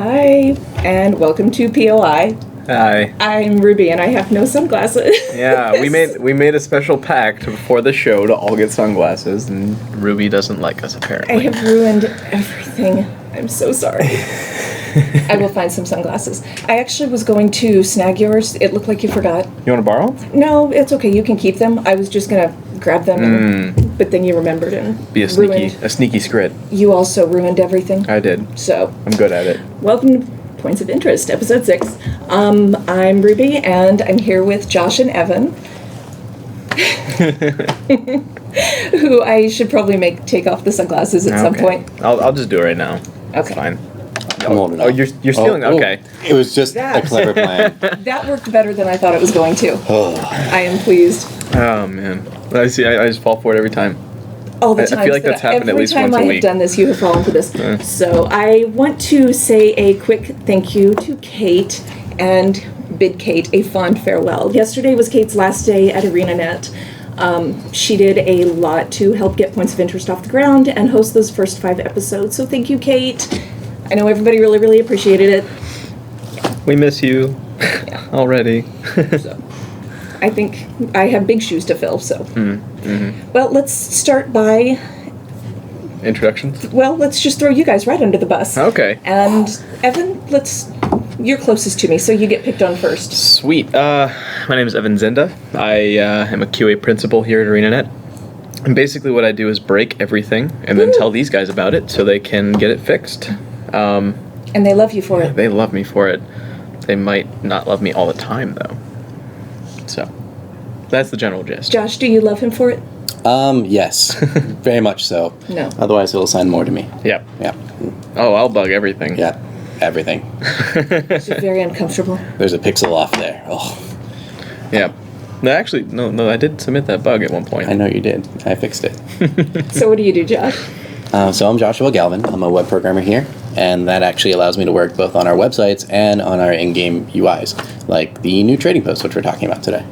Hi, and welcome to POI. Hi. I'm Ruby, and I have no sunglasses. Yeah, we made a special pact before the show to all get sunglasses, and Ruby doesn't like us apparently. I have ruined everything. I'm so sorry. I will find some sunglasses. I actually was going to snag yours. It looked like you forgot. You want to borrow? No, it's okay. You can keep them. I was just gonna grab them, but then you remembered and Be a sneaky scrit. You also ruined everything. I did. So I'm good at it. welcome to Points of Interest, episode 6. I'm Ruby, and I'm here with Josh and Evan, who I should probably take off the sunglasses at some point. I'll just do it right now. Okay. It's fine. I'm holding Oh, you're stealing? Okay. It was just a clever plan. That worked better than I thought it was going to. I am pleased. Oh, man. I see. I just fall for it every time. All the I times feel like that's happened at least once a Every time I have week. done this, you have fallen for this. So I want to say a quick thank you to Kate and bid Kate a fond farewell. Yesterday was Kate's last day at ArenaNet. She did a lot to help get Points of Interest off the ground and host those first 5 episodes. So thank you, Kate. I know everybody really, really appreciated it. We miss you already. So I think I have big shoes to fill. So, well, let's start by. Introductions? Well, let's just throw you guys right under the bus. Okay. And Evan, you're closest to me, so you get picked on first. Sweet. My name is Evan Zynda. I am a QA principal here at ArenaNet. And basically what I do is break everything and then tell these guys about it so they can get it fixed. And they love you for it. They love me for it. They might not love me all the time, though. So, that's the general gist. Josh, do you love him for it? Yes. Very much so. No. Otherwise, he'll assign more to me. Yep. Yeah. Oh, I'll bug everything. Yeah. Everything. Is it very uncomfortable? There's a pixel off there. Oh, Yeah. No, actually, no, I did submit that bug at one point. I know you did. I fixed it. So what do you do, Josh? So I'm Joshua Galvin. I'm a web programmer here, and that actually allows me to work both on our websites and on our in-game UIs, like the new trading post, which we're talking about today.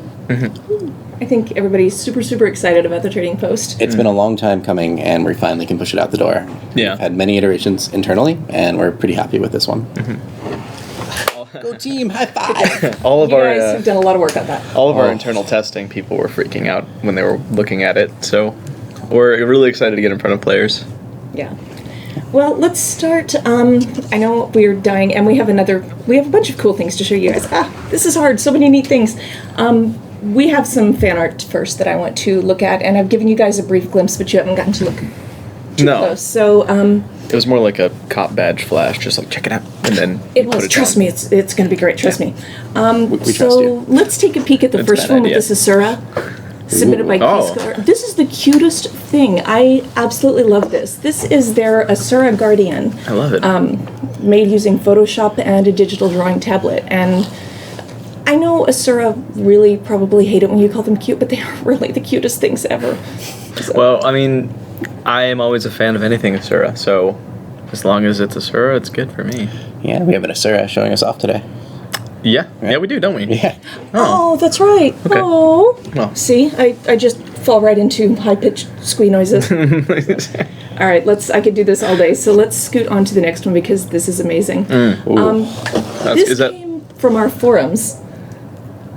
I think everybody's super, super excited about the trading post. It's been a long time coming, and we finally can push it out the door. Yeah. We've had many iterations internally, and we're pretty happy with this one. Go team! High five! All of You our guys have done a lot of work on that. all of our internal testing people were freaking out when they were looking at it. So, we're really excited to get in front of players. Yeah. Well, let's start. I know we're dying, and we have a bunch of cool things to show you guys. This is hard. So many neat things. We have some fan art first that I want to look at, and I've given you guys a brief glimpse, but you haven't gotten to look too close. So, It was more like a cop badge flash, just like check it out, and then it was. Trust me, it's going to be great. Trust me. We trust So you. let's take a peek at the That's a first bad one with idea. this Asura, submitted by Oh. Keyscar. This is the cutest thing. I absolutely love this. This is their Asura Guardian. I love it. Made using Photoshop and a digital drawing tablet. And I know Asura really probably hate it when you call them cute, but they are really the cutest things ever. So, Well, I mean, I am always a fan of anything Asura, so as long as it's Asura, it's good for me. Yeah, we have an Asura showing us off today. Yeah, we do, don't we? Yeah. oh, that's right. Okay. Oh. Well. See, I just fall right into high-pitched squee noises. All right, I could do this all day. So let's scoot on to the next one because this is amazing. This is that? came from our forums.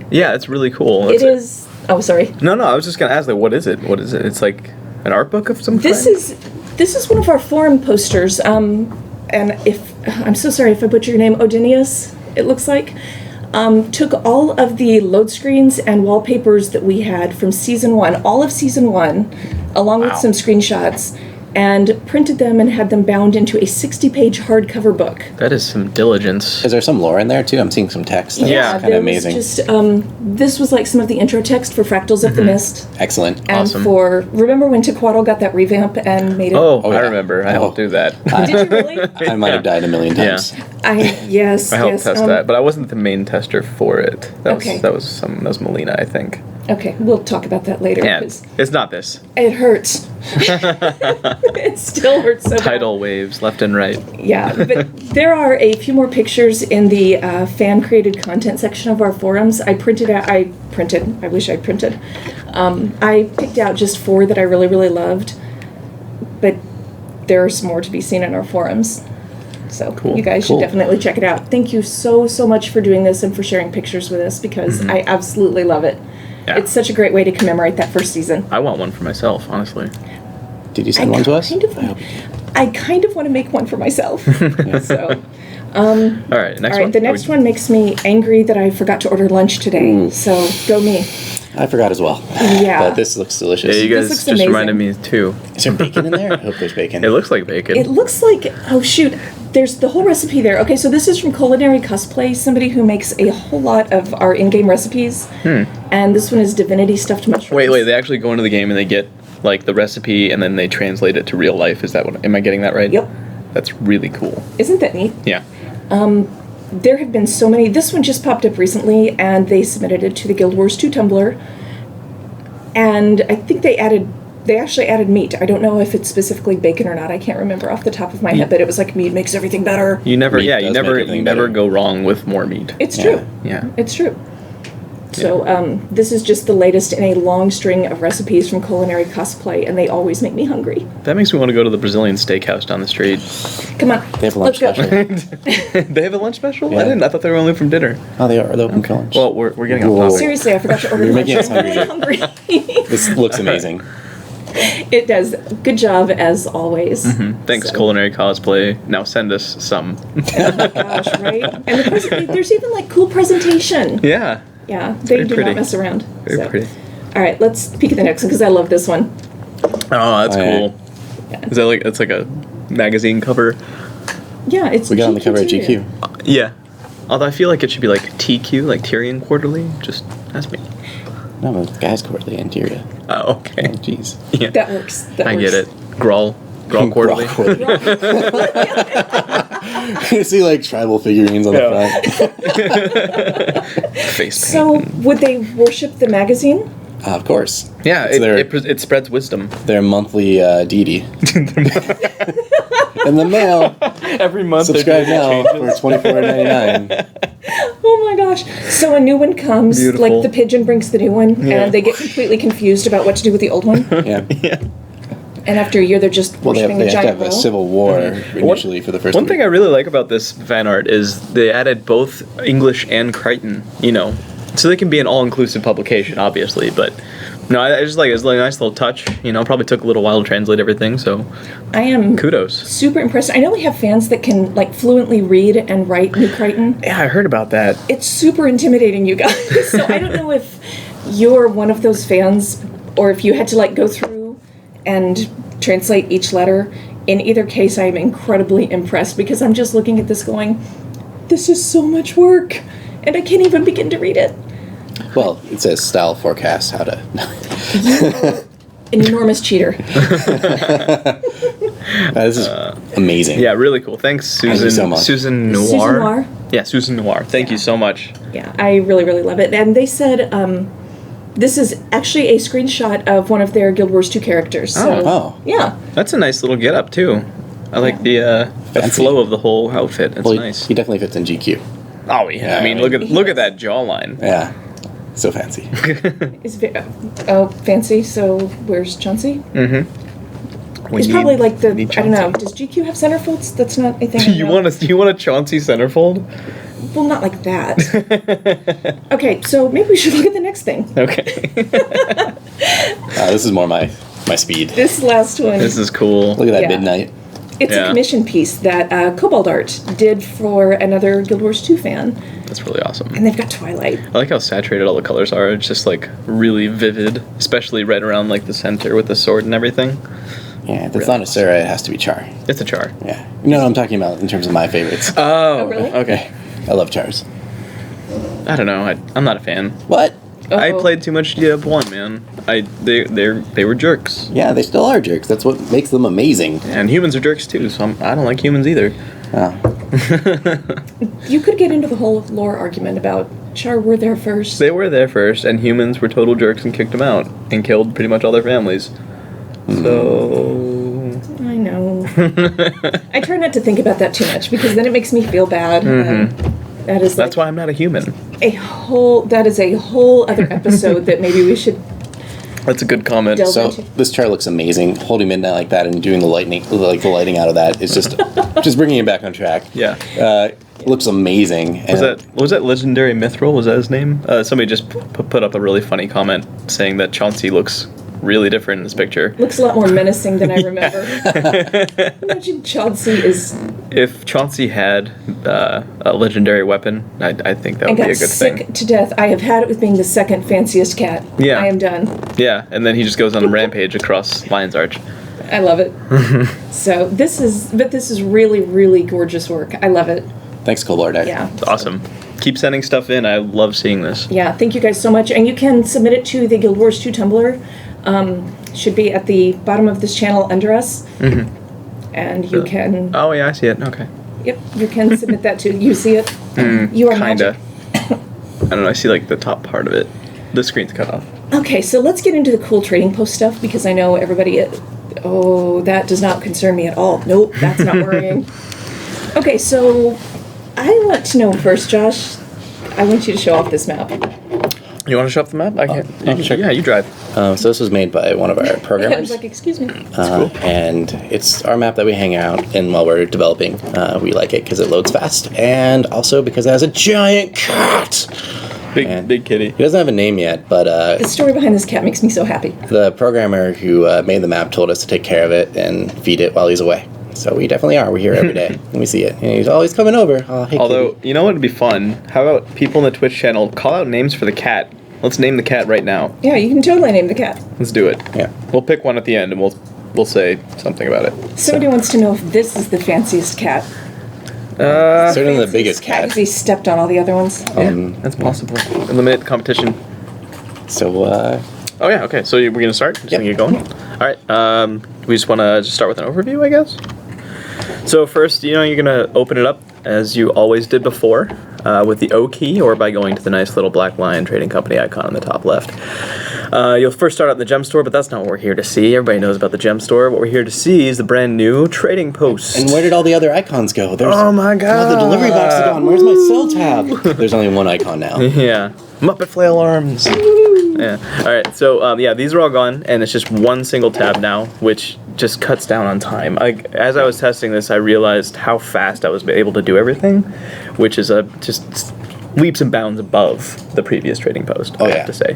Yeah, it's really cool. It is. Oh, sorry. No, I was just gonna ask, like, what is it? What is it? It's like an art book of some kind. This is one of our forum posters. And I'm so sorry if I butcher your name, Odinius. It looks like. Took all of the load screens and wallpapers that we had from season 1, all of season 1, along with some screenshots, and printed them and had them bound into a 60-page hardcover book. That is some diligence. Is there some lore in there too? I'm seeing some text. That's Yeah. kind of amazing. Was just, this was like some of the intro text for Fractals of the Mist. Excellent. And Awesome. remember when Tequaddle got that revamp and made it? Oh, yeah. I remember. I helped do that. Did you really? I might have died a million times. Yes. I helped yes. test that, but I wasn't the main tester for it. Okay. That was Melina, I think. Okay, we'll talk about that later. Yeah, 'Cause it's not this. it hurts. It still hurts so bad. Tidal waves left and right. Yeah, but there are a few more pictures in the fan-created content section of our forums. I wish I printed. I picked out just 4 that I really, really loved, but there's more to be seen in our forums. So Cool. you guys should Cool. definitely check it out. Thank you so much for doing this and for sharing pictures with us because I absolutely love it. Yeah. It's such a great way to commemorate that first season. I want one for myself, honestly. Did you send one to us? I kind of want to make one for myself. So, All right, next all right, one. the next one makes me angry that I forgot to order lunch today. Ooh. So go me. I forgot as well. Yeah. But this looks delicious. Yeah, you This guys looks just amazing. reminded me too. Is there bacon in there? I hope there's bacon. It looks like bacon. It looks like, oh shoot, there's the whole recipe there. Okay, so this is from Culinary Cosplay, somebody who makes a whole lot of our in-game recipes. And this one is divinity stuffed mushrooms. Wait, they actually go into the game and they get like the recipe and then they translate it to real life. Is that what, am I getting that right? Yep. That's really cool. Isn't that neat? Yeah. There have been so many. This one just popped up recently, and they submitted it to the Guild Wars 2 Tumblr. And I think they actually added meat. I don't know if it's specifically bacon or not. I can't remember off the top of my head, but it was like meat makes everything better. You never, Meat yeah, does you make never everything better. go wrong with more meat. It's Yeah. true. Yeah. It's true. So this is just the latest in a long string of recipes from Culinary Cosplay, and they always make me hungry. That makes me want to go to the Brazilian steakhouse down the street. Come on, They have a lunch let's go. special. They have a lunch special? Yeah. I didn't. I thought they were only from dinner. Oh, they are open for lunch. Well, we're getting Whoa. off topic. Seriously, I forgot to order You're lunch. making us I'm really hungry. This looks amazing. It does. Good job as always. Thanks, So- Culinary Cosplay. Now send us some. Gosh, right? And there's even like cool presentation. Yeah. Yeah, they very do pretty. not mess around. Very So. pretty. All right, let's peek at the next one because I love this one. Oh, that's Oh, yeah. cool. Yeah. Is that like, it's like a magazine cover? Yeah, it's We got on the cover of too. GQ. Yeah. Although I feel like it should be like TQ, like Tyrion Quarterly. Just ask me. No, but guys quarterly interior. Oh, Oh, okay. jeez. Yeah. That works. That I works. get it. Grawl Quarterly. You see like tribal figurines on Yeah. the front. Face So, paint. would they worship the magazine? Of course. Yeah, It's their, it spreads wisdom. their monthly deity. In the mail. Every month Subscribe now for $24.99. Oh my gosh. So a new one comes, Beautiful. like the pigeon brings the new one, Yeah. and they get completely confused about what to do with the old one. Yeah. Yeah. And after a year, they're just Well, they have, worshiping they a have to giant have a whale. civil war initially for the first One thing I really like about this fan art is they added both English and Crichton, so they can be an all-inclusive publication, obviously, but no, I just like it's like a nice little touch, probably took a little while to translate everything, so I am kudos. super impressed. I know we have fans that can like fluently read and write New Crichton. Yeah, I heard about that. It's super intimidating, you guys. So I don't know if you're one of those fans or if you had to like go through and translate each letter. In either case, I'm incredibly impressed because I'm just looking at this going, this is so much work, and I can't even begin to read it. Well, it says style forecast how to. An enormous cheater. This is amazing. Yeah, really cool. Thanks, Susan. Thank you so much. Susan Noir. Susan Noir. Yeah, Susan Noir. Thank you so much. Yeah, I really, really love it. And they said this is actually a screenshot of one of their Guild Wars 2 characters. So, Oh. yeah. That's a nice little get up too. I like the Fancy. flow of the whole outfit. It's Well, nice. he definitely fits in GQ. Oh yeah. I mean, look at that jawline. Yeah. So fancy. Is fancy. So where's Chauncey? We He's need- probably like the, we need I don't know, Chauncey. does GQ have centerfolds? That's not a thing. I You know. want a Chauncey centerfold? Well, not like that. Okay, so maybe we should look at the next thing. Okay. This is more my speed. This last one. This is cool. Look at that Yeah. midnight. It's a Yeah. commission piece that Cobalt Art did for another Guild Wars 2 fan. That's really awesome. And they've got Twilight. I like how saturated all the colors are. It's just like really vivid, especially right around like the center with the sword and everything. Yeah, if it's Really not a Sarah, it has to be Char. It's a char. Yeah. No, I'm talking about in terms of my favorites. Oh, really? okay. I love Chars. I don't know. I'm not a fan. What? I Uh-oh. played too much DF1, man. They were jerks, Yeah, they still are jerks. That's what makes them amazing. and humans are jerks too. So I don't like humans either. Oh. You could get into the whole lore argument about Char were there first. They were there first, and humans were total jerks and kicked them out and killed pretty much all their families. So I know. I try not to think about that too much because then it makes me feel bad. That is that's like why I'm not a human. that is a whole other episode that maybe we should That's a good comment. Delve So into- this chart looks amazing. Holding midnight like that and doing the lighting out of that is just bringing it back on track. Yeah. Looks amazing. Was that legendary Mithril? Was that his name? Somebody just put up a really funny comment saying that Chauncey looks really different in this picture. Looks a lot more menacing than I remember. Imagine Chauncey is... If Chauncey had a legendary weapon, I think that would be a got good sick thing. to death. I have had it with being the second fanciest cat. Yeah. I am done. Yeah, and then he just goes on a rampage across Lion's Arch. I love it. So this is really, really gorgeous work. I love it. Thanks, Colbert. Yeah. It's awesome. Keep sending stuff in. I love seeing this. Yeah, thank you guys so much. And you can submit it to the Guild Wars 2 Tumblr. Should be at the bottom of this channel under us. And you can... Oh, yeah, I see it. Okay. Yep, you can submit that too. You see it? You are Kinda. magic. I don't know. I see, like, the top part of it. The screen's cut off. Okay, so let's get into the cool trading post stuff because I know everybody... Oh, that does not concern me at all. Nope, that's not worrying. Okay, so I want to know first, Josh. I want you to show off this map. You want to show off the map? I can. sure. Yeah, you drive. So this was made by one of our I was programmers. like, excuse me. And it's our map that we hang out in while we're developing. We like it because it loads fast, and also because it has a giant cat. Big kitty. He doesn't have a name yet, but The story behind this cat makes me so happy. the programmer who made the map told us to take care of it and feed it while he's away. So we definitely are. We're here every day, and we see it. And he's always coming over. Oh, hey, Although, kitty. you know what would be fun? How about people in the Twitch channel call out names for the cat? Let's name the cat right now. Yeah, you can totally name the cat. Let's do it. Yeah. We'll pick one at the end, and we'll say something about it. Somebody wants to know if this is the fanciest cat. Certainly the biggest cat. Because he stepped on all the other ones. That's possible. Eliminate the competition. So, Oh yeah, okay. So we're gonna start. Just gonna get going. All right. We just want to start with an overview, I guess. So first, you're gonna open it up as you always did before, with the O key, or by going to the nice little black lion trading company icon on the top left. You'll first start out in the gem store, but that's not what we're here to see. Everybody knows about the gem store. What we're here to see is the brand new trading post. and where did all the other icons go? There's, Oh my god! the delivery box is gone. Where's my cell tab? There's only one icon now. Yeah. Muppet flail arms. Yeah. All right. So these are all gone, and it's just one single tab now, which just cuts down on time. As I was testing this, I realized how fast I was able to do everything, which is just leaps and bounds above the previous trading post. I have to say.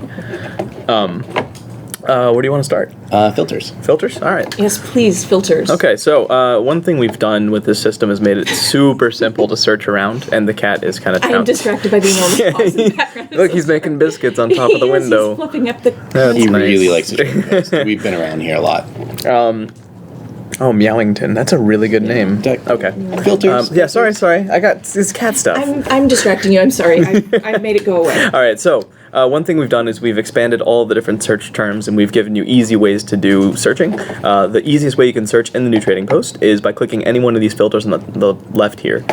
Where do you want to start? Filters. Filters. All right. Yes, please, filters. Okay, so one thing we've done with this system is made it super simple to search around, and the cat is kind of. I am distracted by the enormous paws in the background. Look, he's making biscuits on top of the He is, window. He's flipping up the... That's He nice. really likes to trade post. We've been around here a lot. Oh, Meowington. That's a really good name. Okay. Filters. Yeah, sorry. I got this cat stuff. I'm distracting you. I'm sorry. I made it go away. All right, so one thing we've done is we've expanded all the different search terms, and we've given you easy ways to do searching. The easiest way you can search in the new trading post is by clicking any one of these filters on the left here.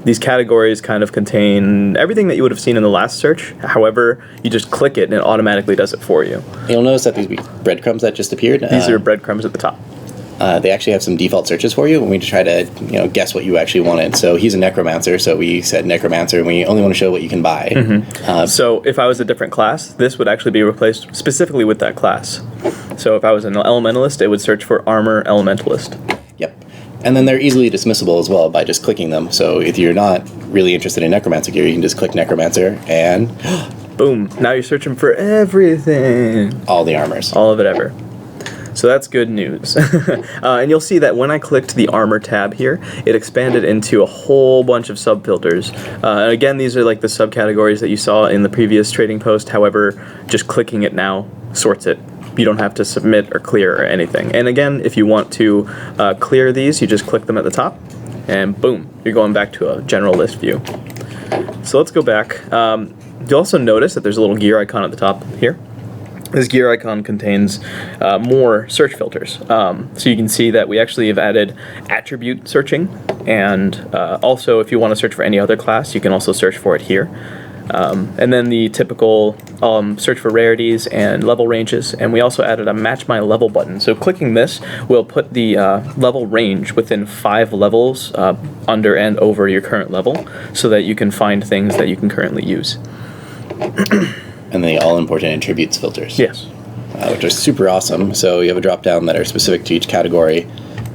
These categories kind of contain everything that you would have seen in the last search. However, you just click it and it automatically does it for you. You'll notice that these breadcrumbs that just appeared. These are breadcrumbs at the top. They actually have some default searches for you, and we try to guess what you actually wanted. So he's a necromancer, so we said necromancer, and we only want to show what you can buy. So if I was a different class, this would actually be replaced specifically with that class. So if I was an elementalist, it would search for armor elementalist. Yep. And then they're easily dismissible as well by just clicking them. So if you're not really interested in necromancer gear, you can just click necromancer and Boom. Now you're searching for everything. all the armors. All of it ever. So that's good news. And you'll see that when I clicked the armor tab here, it expanded into a whole bunch of sub-filters. And again, these are like the subcategories that you saw in the previous trading post. However, just clicking it now sorts it. You don't have to submit or clear or anything. And again, if you want to clear these, you just click them at the top, and boom, you're going back to a general list view. So let's go back. You'll also notice that there's a little gear icon at the top here. This gear icon contains more search filters. So you can see that we actually have added attribute searching, and also if you want to search for any other class, you can also search for it here. And then the typical search for rarities and level ranges, and we also added a match my level button. So clicking this will put the level range within 5 levels under and over your current level, so that you can find things that you can currently use. And the all-important attributes filters. Yes. which are super awesome. So you have a drop-down that are specific to each category,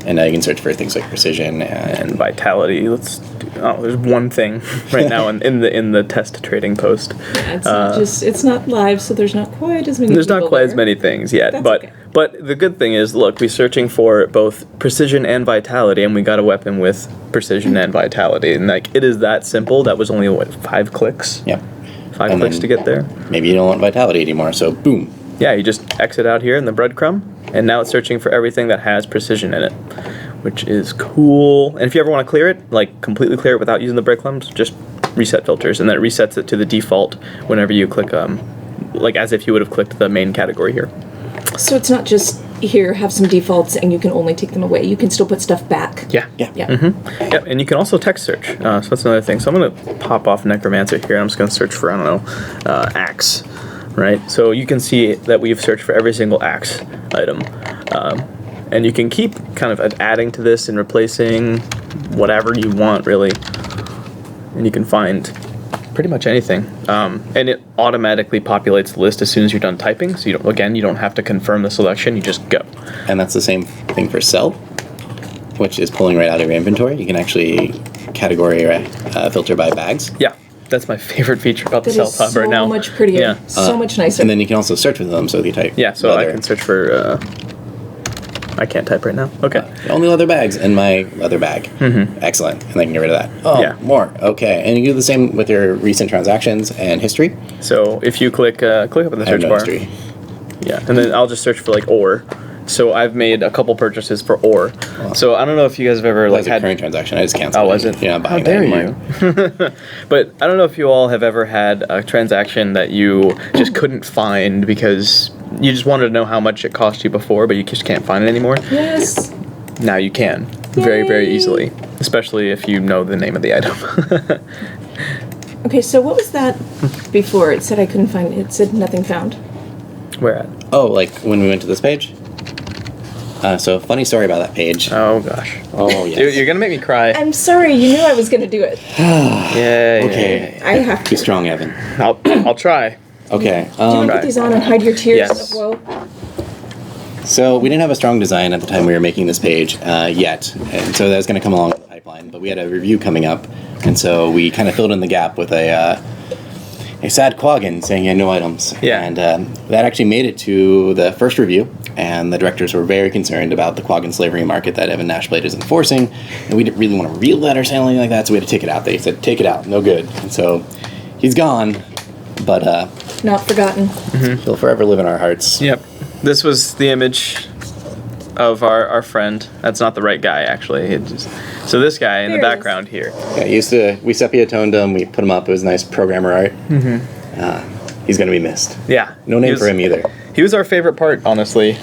and now you can search for things like precision And vitality. There's one thing right now in the test trading post. Yeah, it's not live, so there's not quite as many. There's not people quite as there. many things yet, That's but okay. but the good thing is, look, we're searching for both precision and vitality, and we got a weapon with precision and vitality, and like it is that simple. That was only 5 clicks. Yep. 5 And clicks then to get there. Maybe you don't want vitality anymore, so boom. Yeah, you just exit out here in the breadcrumb, and now it's searching for everything that has precision in it, which is cool. And if you ever want to clear it, like completely clear it without using the breadcrumbs, just reset filters, and then it resets it to the default whenever you click, like as if you would have clicked the main category here. So it's not just here, have some defaults, and you can only take them away. You can still put stuff back. Yeah. Yeah. Yeah. Yep, and you can also text search. So that's another thing. So I'm going to pop off Necromancer here. I'm just going to search for, I don't know, axe. Right? So you can see that we've searched for every single axe item. And you can keep kind of adding to this and replacing whatever you want, really. And you can find pretty much anything. And it automatically populates the list as soon as you're done typing. So you don't have to confirm the selection. You just go. And that's the same thing for sell, which is pulling right out of your inventory. You can actually category filter by bags. Yeah. That's my favorite feature about the That Self is Hub right now. so much prettier. Yeah. So much nicer. And then you can also search with them, so if you type Yeah, so I leather, can search for. I can't type right now. Okay. only leather bags in my leather bag. Excellent. And I can get rid of that. Oh, Yeah. more. Okay. And you do the same with your recent transactions and history. So if you click up in the I have search no bar, history. yeah, and then I'll just search for like ore. So I've made a couple purchases for ore. So I don't know if you guys have ever That like was a had. current transaction. I just canceled. Oh, was it? You're not How buying dare that anymore. you? But I don't know if you all have ever had a transaction that you just couldn't find because you just wanted to know how much it cost you before, but you just can't find it anymore. Yes. Now you can, very, very Yay. easily, especially if you know the name of the item. Okay, so what was that before? It said I couldn't find it. It said nothing found. Where at? Oh, like when we went to this page? So, funny story about that page. Oh gosh. Oh, yes. You're gonna make me cry. I'm sorry, you knew I was going to do it. Yeah. Okay. I have Be to. strong, Evan. I'll try. Okay. Do you want to put these on and hide your tears Yes. of woe? So we didn't have a strong design at the time we were making this page yet, and so that was going to come along with the pipeline. But we had a review coming up, and so we kind of filled in the gap with a sad Quaggan saying he had no items. Yeah. And that actually made it to the first review, and the directors were very concerned about the Quaggan slavery market that Evan Nashblade is enforcing, and we didn't really want to reel that or say anything like that, so we had to take it out. They said, take it out, no good. And so he's gone, but Not forgotten. he'll forever live in our hearts. Yep. This was the image of our friend. That's not the right guy, actually. So this guy in the There it is. background here. Yeah, we sepia-toned him, we put him up, it was nice programmer art. He's going to be missed. Yeah. No name for him either. He was our favorite part, honestly.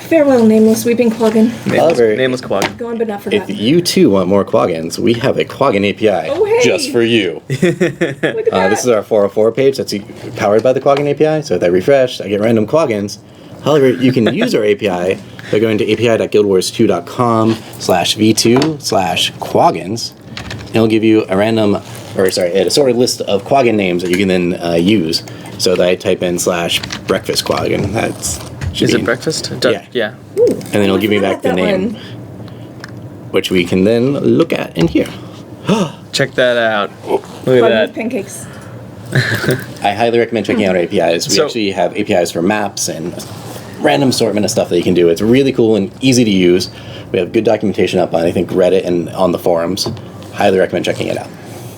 Farewell, nameless weeping Quaggan. However, Nameless Quaggan. Gone but not If forgotten. you too want more Quaggans, we have a Quaggan API Oh, hey! just for you. Look at that. This is our 404 page that's powered by the Quaggan API. So if I refresh, I get random Quaggans. However, you can use our API by going to api.guildwars2.com/v2/Quaggans. And it'll give you an assorted list of Quaggan names that you can then use. So that I type in /breakfast Quaggan. Is it breakfast? Yeah. And then it'll give me back the name, which we can then look at in here. Check that out. Look at Quaggan with that. pancakes. I highly recommend checking out our APIs. We So- actually have APIs for maps and random assortment of stuff that you can do. It's really cool and easy to use. We have good documentation up on, I think, Reddit and on the forums. Highly recommend checking it out.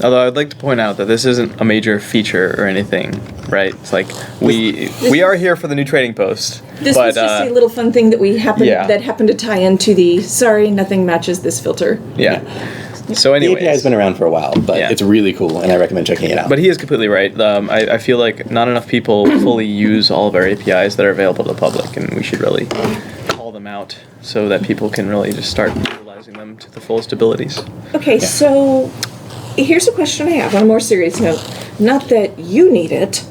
Although I'd like to point out that this isn't a major feature or anything, right? It's like we are here for the new trading post. This but, was just a little fun thing that yeah. happened to tie into the sorry, nothing matches this filter. Yeah. So The anyways. API has been around for a while, but Yeah. it's really cool, and I recommend checking it out. But he is completely right. I feel like not enough people fully use all of our APIs that are available to the public, and we should really call them out so that people can really just start utilizing them to the fullest abilities. Okay, so here's a question I have on a more serious note. Not that you need it,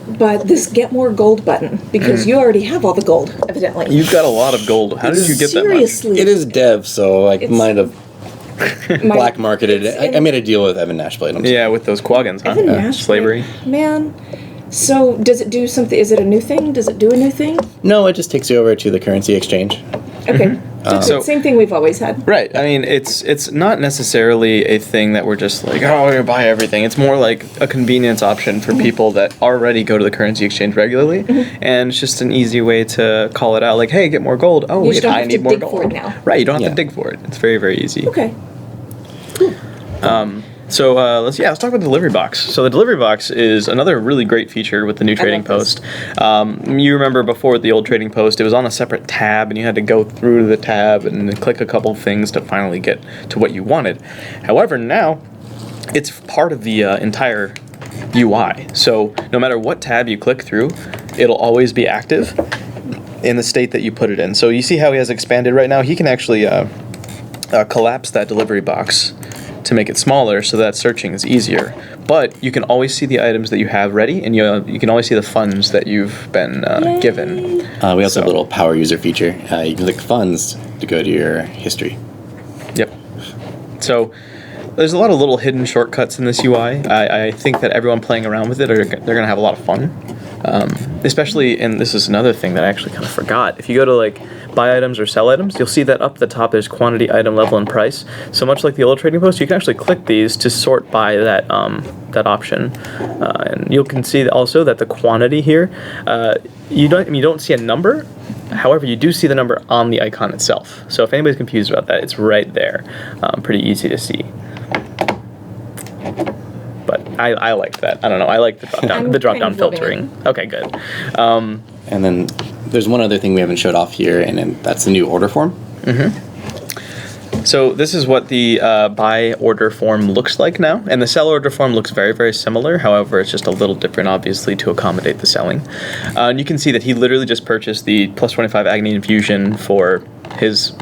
but this get more gold button, because you already have all the gold, evidently. You've got a lot of gold. How did you get that much? Seriously. it is dev, so I It's- might have My- black marketed it. I made a deal with Evan Nashblade. Yeah, with those Quaggans, huh? Evan Nashblade, Slavery. Man, So does it do something? Is it a new thing? Does it do a new thing? No, it just takes you over to the currency exchange. Okay. So same thing we've always had. Right. I mean, it's not necessarily a thing that we're just like, oh, we're going to buy everything. It's more like a convenience option for people that already go to the currency exchange regularly. And it's just an easy way to call it out, like, hey, get more gold. Oh, wait, I need more gold. You don't have to dig for it now. Right. You don't have to dig for it. It's very, very easy. Okay. So let's talk about the delivery box. So the delivery box is another really great feature with the new trading post. You remember before with the old trading post, it was on a separate tab, and you had to go through the tab and click a couple things to finally get to what you wanted. However, now it's part of the entire UI. So no matter what tab you click through, it'll always be active in the state that you put it in. So you see how he has expanded right now? He can actually collapse that delivery box to make it smaller so that searching is easier. But you can always see the items that you have ready, and you can always see the funds that you've been given. We also have a little power user feature. You can click funds to go to your history. Yep. So there's a lot of little hidden shortcuts in this UI. I think that everyone playing around with it, they're going to have a lot of fun. Especially, and this is another thing that I actually kind of forgot. If you go to like buy items or sell items, you'll see that up at the top there's quantity, item, level, and price. So much like the old trading post, you can actually click these to sort by that that option, and you can see also that the quantity here, you don't see a number. However, you do see the number on the icon itself. So if anybody's confused about that, it's right there. Pretty easy to see. But I like that. I don't know. I like the drop down filtering. Okay, good. And then there's one other thing we haven't showed off here, and then that's the new order form. So this is what the buy order form looks like now, and the sell order form looks very, very similar. However, it's just a little different, obviously, to accommodate the selling. And you can see that he literally just purchased the plus 25 Agni Infusion for his,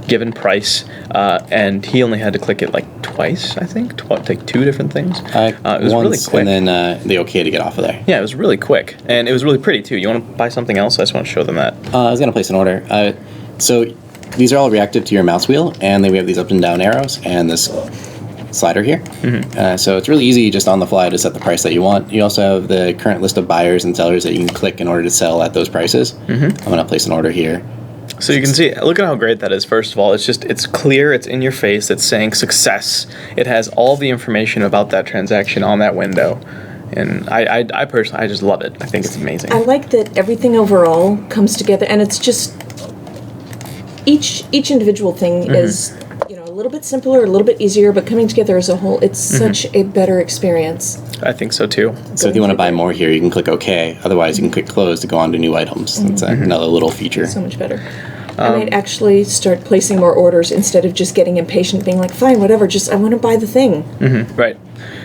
given price, and he only had to click it like twice, I think, like two different things. It was once, really quick. And then the okay to get off of there. Yeah, it was really quick, and it was really pretty too. You want to buy something else? I just want to show them that. I was going to place an order. So these are all reactive to your mouse wheel, and then we have these up and down arrows and this slider here. So it's really easy just on the fly to set the price that you want. You also have the current list of buyers and sellers that you can click in order to sell at those prices. I'm going to place an order here. So you can see, look at how great that is. First of all, it's clear, it's in your face, it's saying success. It has all the information about that transaction on that window. And I personally, I just love it. I think it's amazing. I like that everything overall comes together, and it's just each individual thing is a little bit simpler, a little bit easier, but coming together as a whole, it's such a better experience. I think so too. So if you want to buy more here, you can click OK. Otherwise, you can click close to go on to new items. That's another little feature. So much better. I might actually start placing more orders instead of just getting impatient, being like, fine, whatever, just I want to buy the thing. Right.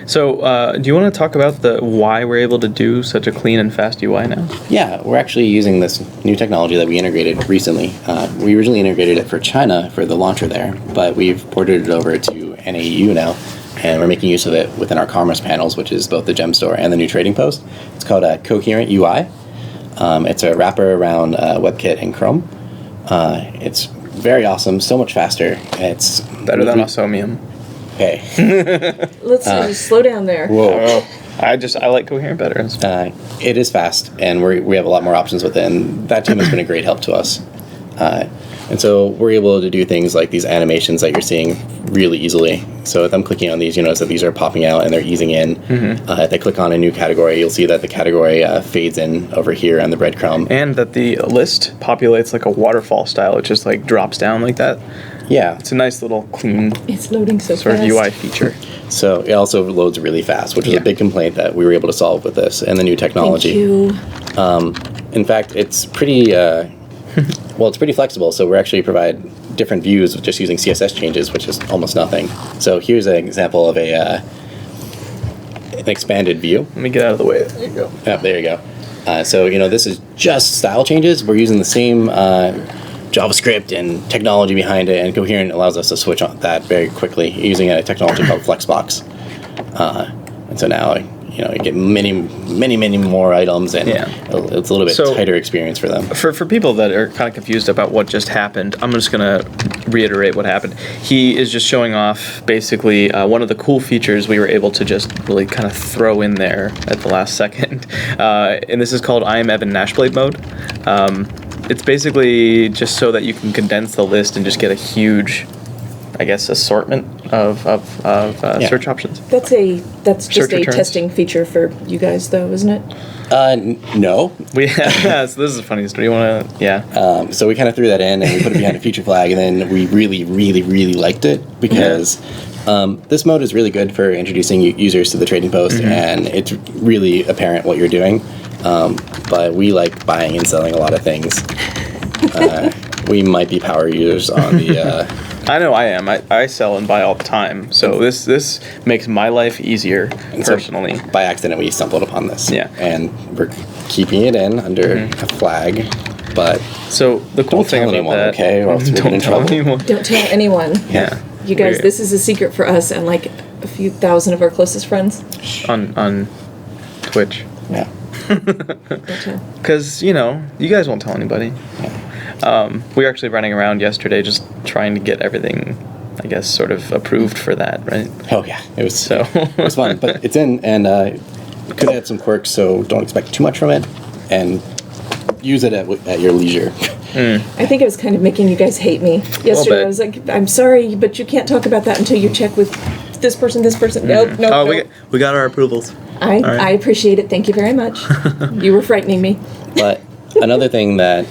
So do you want to talk about why we're able to do such a clean and fast UI now? Yeah, we're actually using this new technology that we integrated recently. We originally integrated it for China for the launcher there, but we've ported it over to NAU now, and we're making use of it within our commerce panels, which is both the gem store and the new trading post. It's called Coherent UI. It's a wrapper around WebKit and Chrome. It's very awesome, so much faster. It's better than Osomium. Hey. Let's just slow down there. Whoa. I like Coherent better. It is fast, and we have a lot more options with it, and that team has been a great help to us. And so we're able to do things like these animations that you're seeing really easily. So if I'm clicking on these, you notice that these are popping out and they're easing in. If I click on a new category, you'll see that the category fades in over here on the breadcrumb. And that the list populates like a waterfall style. It just like drops down like that. Yeah. It's a nice little clean it's loading so sort fast. of UI feature. So it also loads really fast, which is a big complaint that we were able to solve with this and the new technology. Thank you. In fact, it's pretty... it's pretty flexible, so we actually provide different views with just using CSS changes, which is almost nothing. So here's an example of an expanded view. Let me get out of the way. There you go. Oh, there you go. So, this is just style changes. We're using the same JavaScript and technology behind it, and Coherent allows us to switch on that very quickly using a technology called Flexbox. And so now, you get many more items, and it's a little bit tighter experience for them. For people that are kind of confused about what just happened, I'm just gonna reiterate what happened. He is just showing off basically one of the cool features we were able to just really kind of throw in there at the last second, and this is called I am Evan Nashblade mode. It's basically just so that you can condense the list and just get a huge, I guess, assortment of search options. That's just Search a returns. testing feature for you guys, though, isn't it? No. So this is a funny story. You want to, So we kind of threw that in, and we put it behind a feature flag, and then we really liked it because this mode is really good for introducing users to the trading post, and it's really apparent what you're doing. But we like buying and selling a lot of things. We might be power users on the... I know I am. I sell and buy all the time. So this makes my life easier personally. So by accident, we stumbled upon this. Yeah. And we're keeping it in under a flag, but so the cool don't thing tell about anyone, that, okay? Or else we'll get in trouble. Don't tell anyone. Yeah. You guys, Weird. this is a secret for us and like a few thousand of our closest friends. On Twitch. Yeah. Don't tell. Because, you guys won't tell anybody. We were actually running around yesterday just trying to get everything, I guess, sort of approved for that, right? Oh yeah, it was So it was fun, but it's in, and could add some quirks, so don't expect too much from it, and use it at your leisure. I think it was kind of making you guys hate me. Yesterday I was like, I'm sorry, but you can't talk about that until you check with this person. Nope. we got our approvals. I appreciate it. Thank you very much. You were frightening me. But another thing that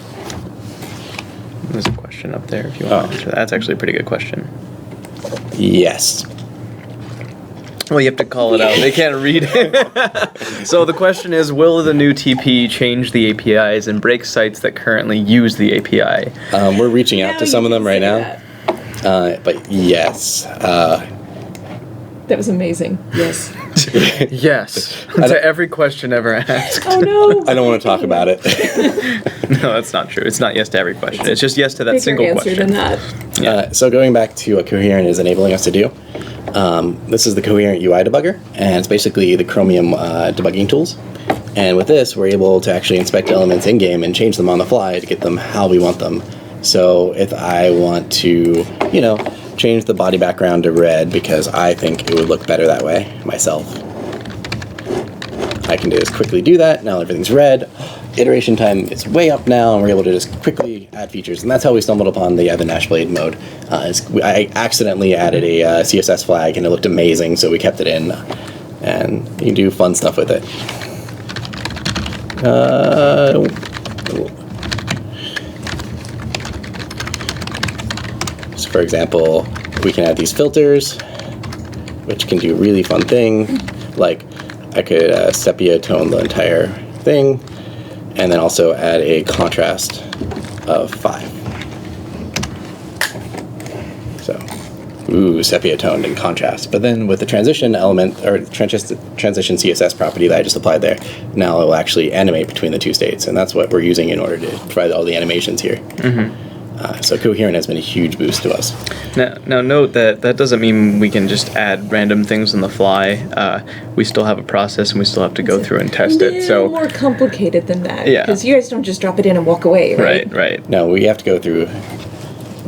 There's a question up there if you want to answer that. That's actually a pretty good question. yes. Well, you have to call it out. They can't read it. So the question is, will the new TP change the APIs and break sites that currently use the API? We're reaching out to Now some you of them can right say now. that. But yes. That was amazing. Yes. Yes. To every question ever asked. Oh no. I don't want to talk about it. No, that's not true. It's not yes to every question. It's just yes to that Bigger single answer question. than that. So going back to what Coherent is enabling us to do, this is the Coherent UI debugger, and it's basically the Chromium debugging tools. And with this, we're able to actually inspect elements in-game and change them on the fly to get them how we want them. So if I want to, change the body background to red because I think it would look better that way myself, I can just quickly do that. Now everything's red. Iteration time is way up now, and we're able to just quickly add features. And that's how we stumbled upon the Evan Nashblade mode. I accidentally added a CSS flag, and it looked amazing, so we kept it in. And you can do fun stuff with it. So for example, we can add these filters, which can do a really fun thing. Like, I could sepia tone the entire thing, and then also add a contrast of 5. So, sepia toned and contrast. But then with the transition element, or transition CSS property that I just applied there, now it will actually animate between the two states, and that's what we're using in order to provide all the animations here. So Coherent has been a huge boost to us. Now note that doesn't mean we can just add random things on the fly. We still have a process, and we still have to go through and test it. So more complicated than that. Yeah. Because you guys don't just drop it in and walk away, right? Right. No, we have to go through.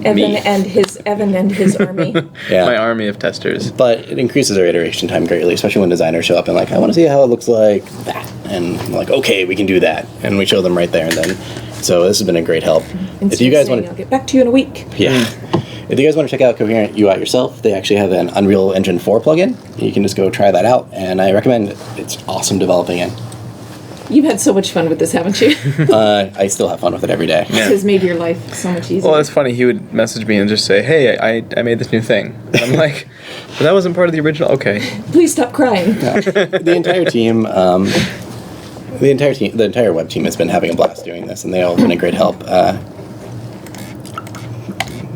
Evan and his army. Yeah. My army of testers. But it increases our iteration time greatly, especially when designers show up and like, I want to see how it looks like that. And I'm like, okay, we can do that. And we show them right there and then. So this has been a great help. If you guys want I'll get back to you in a week. Yeah. If you guys want to check out Coherent UI yourself, they actually have an Unreal Engine 4 plugin. You can just go try that out, and I recommend it. It's awesome developing in. You've had so much fun with this, haven't you? I still have fun with it every day. This has made your life so much easier. Well, it's funny. He would message me and just say, "Hey, I made this new thing." And I'm like, "But that wasn't part of the original." Okay. Please stop crying. The entire team, the entire web team has been having a blast doing this, and they all have been a great help.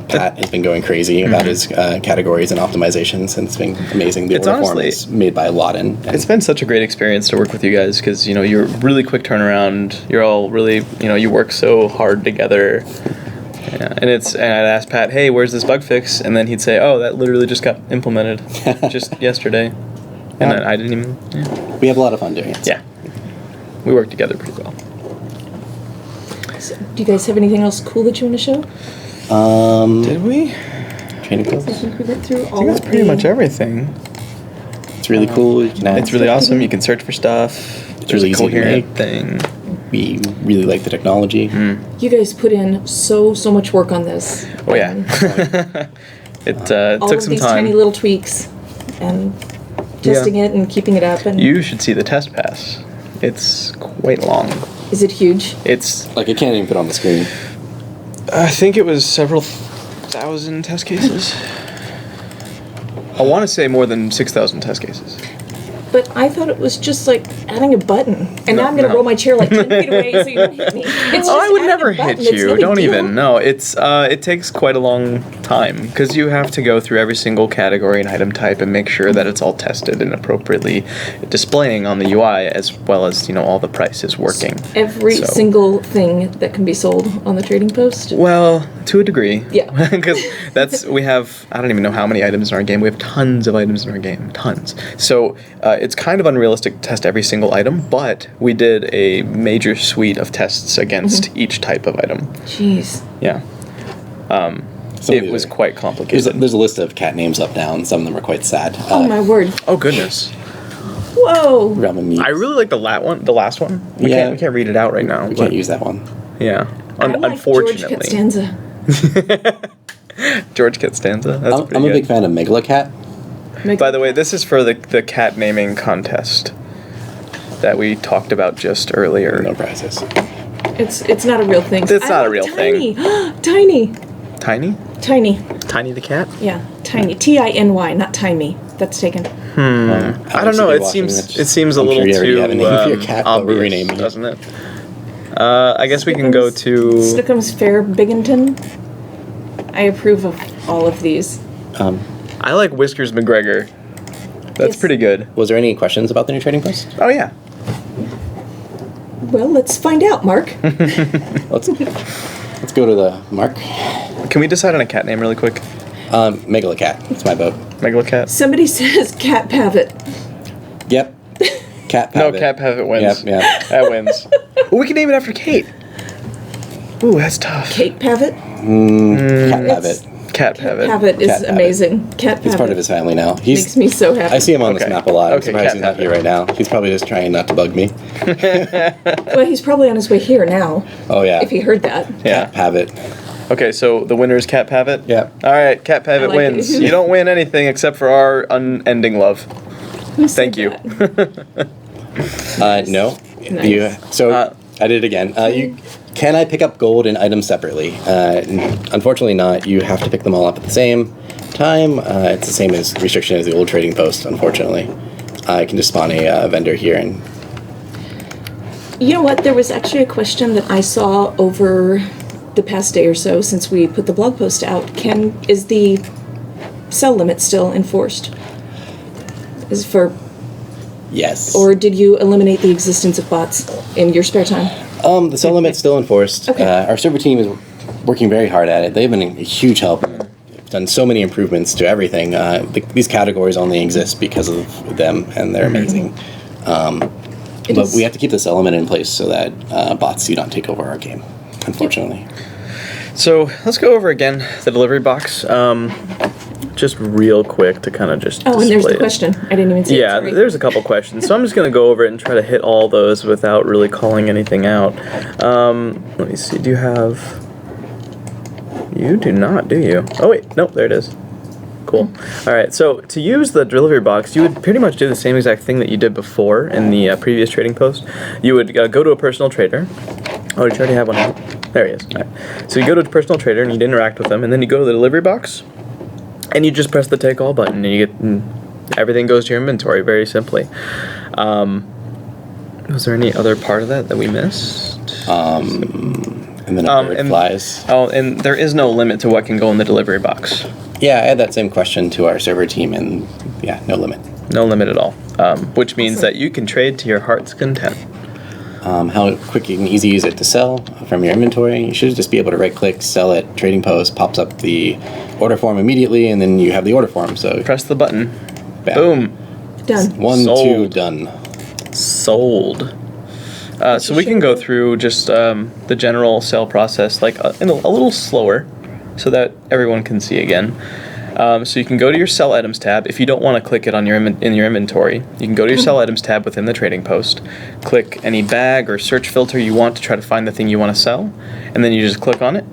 Pat has been going crazy about his categories and optimizations, and it's been amazing. The It's order form honestly- is made by Lawton. It's been such a great experience to work with you guys because you're really quick turnaround. You're all really you work so hard together. Yeah, and I'd ask Pat, "Hey, where's this bug fix?" And then he'd say, "Oh, that literally just got implemented just yesterday." And I didn't even. Yeah. We have a lot of fun doing it. Yeah. We work together pretty well. So, do you guys have anything else cool that you want to show? Did we? Training I posts. think we went through I all think that's of pretty the- much everything. It's really cool. You can add It's really awesome. You can search for stuff. It's really There's a easy to Coherent make. thing. We really like the technology. You guys put in so much work on this. Oh yeah. And It all took of some these time. tiny little tweaks and testing it and keeping it up. And You should see the test pass. It's quite long. is it huge? It's. Like, I can't even fit on the screen. I think it was several thousand test cases. I want to say more than 6,000 test cases. But I thought it was just like adding a button. And No, now I'm going to no. roll my chair like 10 feet away so you don't hit me. It's Oh, I just would adding a never button. hit It's no you. big Don't deal. even. No, it's it takes quite a long time because you have to go through every single category and item type and make sure that it's all tested and appropriately displaying on the UI as well as all the prices working. Every So- single thing that can be sold on the trading post. Well, to a degree. Yeah. Because we have, I don't even know how many items in our game. We have tons of items in our game. Tons. So it's kind of unrealistic to test every single item, but we did a major suite of tests against each type of item. Jeez. Yeah. Some It of was the- quite complicated. There's a list of cat names up now, and some of them are quite sad. Oh my word. Oh, goodness. Whoa. Ramen meat. I really like the last one. We Yeah. can't read it out right now. We but- can't use that one. Yeah. I like Unfortunately. George Costanza. George Costanza. That's pretty I'm a good. big fan of Megalocat. By the way, this is for the cat naming contest that we talked about just earlier. No prizes. It's not a real thing. It's I not a like real tiny. Tiny. Tiny? Tiny. Tiny the cat? Yeah. Tiny. Tiny, not timey. That's taken. I don't know. It seems a little too obvious, obvious, doesn't it? I guess we can go to. Snookums Fair Bigginton. I approve of all of these. I like Whiskers McGregor. That's Yes. pretty good. Was there any questions about the new trading post? Oh yeah. Well, let's find out, Mark. Let's go to the mark. Can we decide on a cat name really quick? Megalocat. It's my vote. Megalocat. Somebody says Cat Pavitt. Yep. Cat No, Pavitt. Cat Pavitt wins. Yep, yeah. That wins. Ooh, we can name it after Kate. Ooh, that's tough. Kate Pavitt. Cat It's- Pavitt. Cat Pavitt. Pavitt is Cat Pavitt. amazing. Cat Pavitt. He's part of his family now. Makes me so happy. I see him on this Okay. map a lot. I'm Okay, surprised Cat he's not Pavitt. here right now. He's probably just trying not to bug me. Well, he's probably on his way here now. Oh yeah. If he heard that. Yeah. Cat Pavitt. Okay, so the winner is Cat Pavitt? Yep. All right, Cat Pavitt like wins. it. You don't win anything except for our unending love. Who said Thank you. that? No. Nice. I did it again. Can I pick up gold and items separately? Unfortunately not. You have to pick them all up at the same time. It's the same as restriction as the old trading post, unfortunately. I can just spawn a vendor here and You know what? There was actually a question that I saw over the past day or so since we put the blog post out. Is the cell limit still enforced? yes. Or did you eliminate the existence of bots in your spare time? The cell limit's still enforced. Okay. Our server team is working very hard at it. They've been a huge help. They've done so many improvements to everything. These categories only exist because of them, and they're amazing. But we have to keep this element in place so that bots do not take over our game, unfortunately. So let's go over again the delivery box. Just real quick to kind of just Oh, and there's display the it. question. I didn't even see it. Yeah, Sorry. there's a couple questions. So I'm just going to go over it and try to hit all those without really calling anything out. Let me see. Do you have... You do not, do you? Oh, wait. Nope, there it is. Cool. All right, so to use the delivery box, you would pretty much do the same exact thing that you did before in the previous trading post. You would go to a personal trader. Oh, did you already have one out? There he is. All right. So you go to a personal trader and you'd interact with them, and then you go to the delivery box, and you just press the take all button, and you get everything goes to your inventory very simply. Was there any other part of that we missed? And then a bird flies. Oh, and there is no limit to what can go in the delivery box. Yeah, I had that same question to our server team, and yeah, no limit. No limit at all. Which means that you can trade to your heart's content. How quick and easy is it to sell from your inventory? You should just be able to right-click, sell it, trading post, pops up the order form immediately, and then you have the order form. So Press the button. bam. Boom. Done. 1, 2, Sold. done. Sold. So we can go through just the general sale process, like in a little slower, so that everyone can see again. So you can go to your Sell Items tab. If you don't want to click it on your in your inventory, you can go to your Sell Items tab within the trading post, click any bag or search filter you want to try to find the thing you want to sell, and then you just click on it.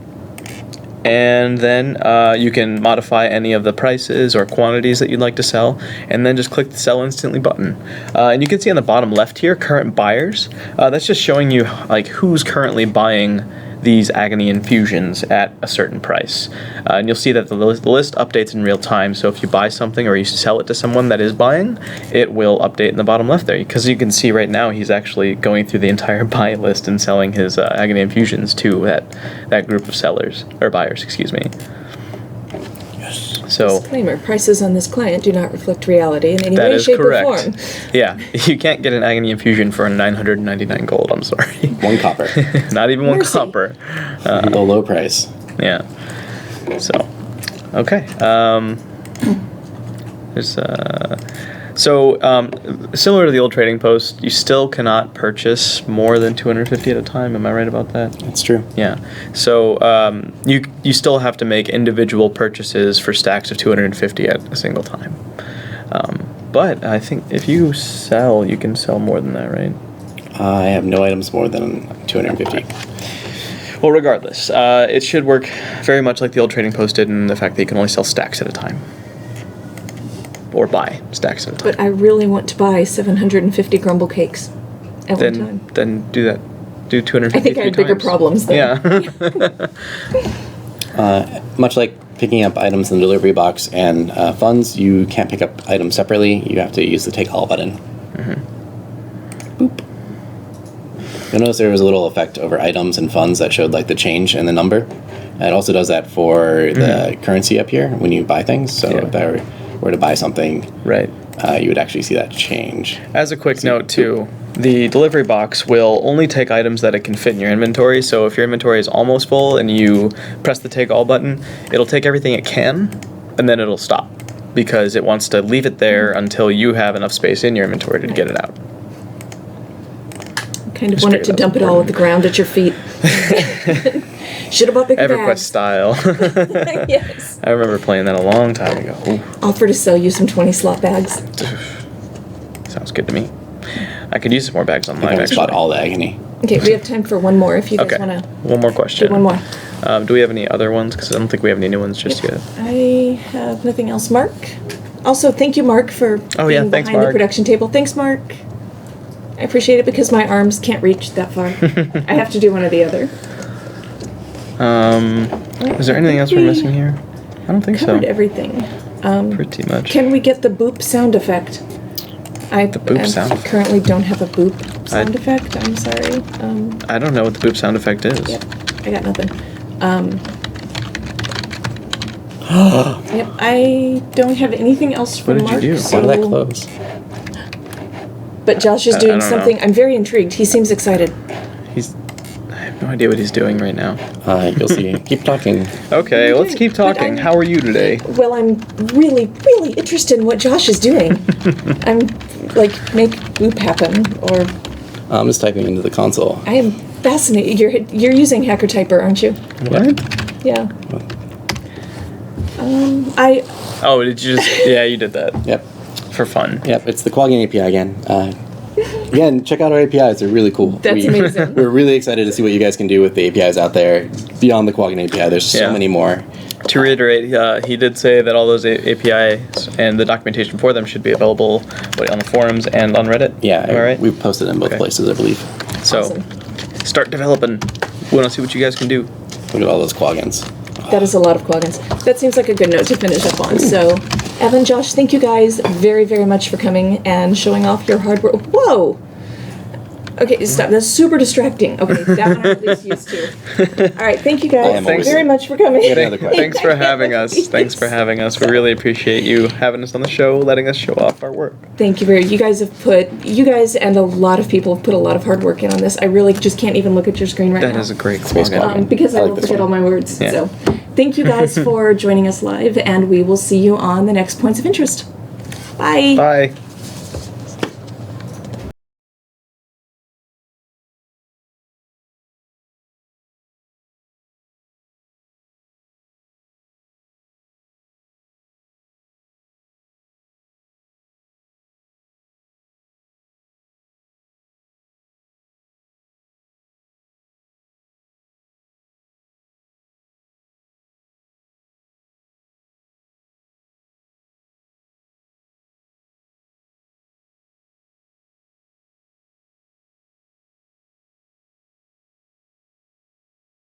And then you can modify any of the prices or quantities that you'd like to sell, and then just click the Sell Instantly button. And you can see on the bottom left here, current buyers. That's just showing you like who's currently buying these agony infusions at a certain price. And you'll see that the list updates in real time, so if you buy something or you sell it to someone that is buying, it will update in the bottom left there, because you can see right now he's actually going through the entire buy list and selling his agony infusions to that group of sellers, or buyers, excuse me. So, Disclaimer, prices on this client do not reflect reality in any that way, is shape, correct. or form. Yeah, you can't get an agony infusion for 999 gold, I'm sorry. 1 copper. Not even 1 Mercy. copper. The low price. Yeah. So, okay. There's similar to the old trading post, you still cannot purchase more than 250 at a time. Am I right about that? That's true. Yeah. So you still have to make individual purchases for stacks of 250 at a single time. But I think if you sell, you can sell more than that, right? I have no items more than 250. Well, regardless, it should work very much like the old trading post did in the fact that you can only sell stacks at a time. Or buy stacks at a time. But I really want to buy 750 crumble cakes at one time. Then do that. Do 250. I think I have bigger problems then. Yeah. Much like picking up items in the delivery box and funds, you can't pick up items separately. You have to use the Take All button. Boop. You'll notice there was a little effect over items and funds that showed like the change in the number. It also does that for the currency up here when you buy things. So if I were to buy something, Right. You would actually see that change. As a quick note, too, the delivery box will only take items that it can fit in your inventory. So if your inventory is almost full and you press the Take All button, it'll take everything it can, and then it'll stop, because it wants to leave it there until you have enough space in your inventory to get it out. Kind of want it to dump it all at the ground at your feet. Should have bought bigger EverQuest bags. style. Yes. I remember playing that a long time ago. Ooh, Offer to sell you some 20 slot bags. sounds good to me. I could use some more bags on I think live, I just actually. bought all the agony. Okay, we have time for one more if you guys Okay, want to one more question. do one more. Do we have any other ones? Because I don't think we have any new ones just yet. I have nothing else. Mark? Also, thank you, Mark, for Oh, yeah, being thanks, behind the Mark. production table. Thanks, Mark. I appreciate it because my arms can't reach that far. I have to do one or the other. Is there anything else we're missing here? I don't think so. Covered everything. Pretty much. Can we get the boop sound effect? The boop sound effect? Currently don't have a boop sound effect. I'm sorry. I don't know what the boop sound effect is. Yep, I got nothing. Yep, I don't have anything else for What did you Mark. do? So, Why did that close? But Josh is I doing don't something. know. I'm very intrigued. He seems excited. I have no idea what he's doing right now. You'll see. Keep talking. Okay, let's keep But talking. I'm- How are you today? Well, I'm really, really interested in what Josh is doing. I'm like, make boop happen, or I'm just typing into the console. I am fascinated. You're using Hacker Typer, aren't you? What? Yeah. Oh, did you just... Yeah, you did that. Yep. For fun. Yep, it's the Quaggan API again. Again, check out our APIs. They're really cool. That's amazing. We're really excited to see what you guys can do with the APIs out there. Beyond the Quaggan API, there's so Yeah. many more. To reiterate, he did say that all those APIs and the documentation for them should be available on the forums and on Reddit. Yeah, Am I right? we've posted in both Okay. places, I believe. So, Awesome. start developing. We want to see what you guys can do. Look at all those Quaggans. That is a lot of Quaggans. That seems like a good note to finish up on. So, Evan, Josh, thank you guys very, very much for coming and showing off your hard work. Whoa! Okay, stop. That's super distracting. Okay, that one I'm at least used to. All right, thank you I guys am always- very much for coming. Any other questions? Thanks for having us. Thanks for having us. We really appreciate you having us on the show, letting us show off our work. Thank you you guys and a lot of people have put a lot of hard work in on this. I really just can't even look at your screen right now. That is a great Space slogan. Quaggan. Because I I like will this forget one. all my words. Yeah. So, thank you guys for joining us live, and we will see you on the next Points of Interest. Bye. Bye.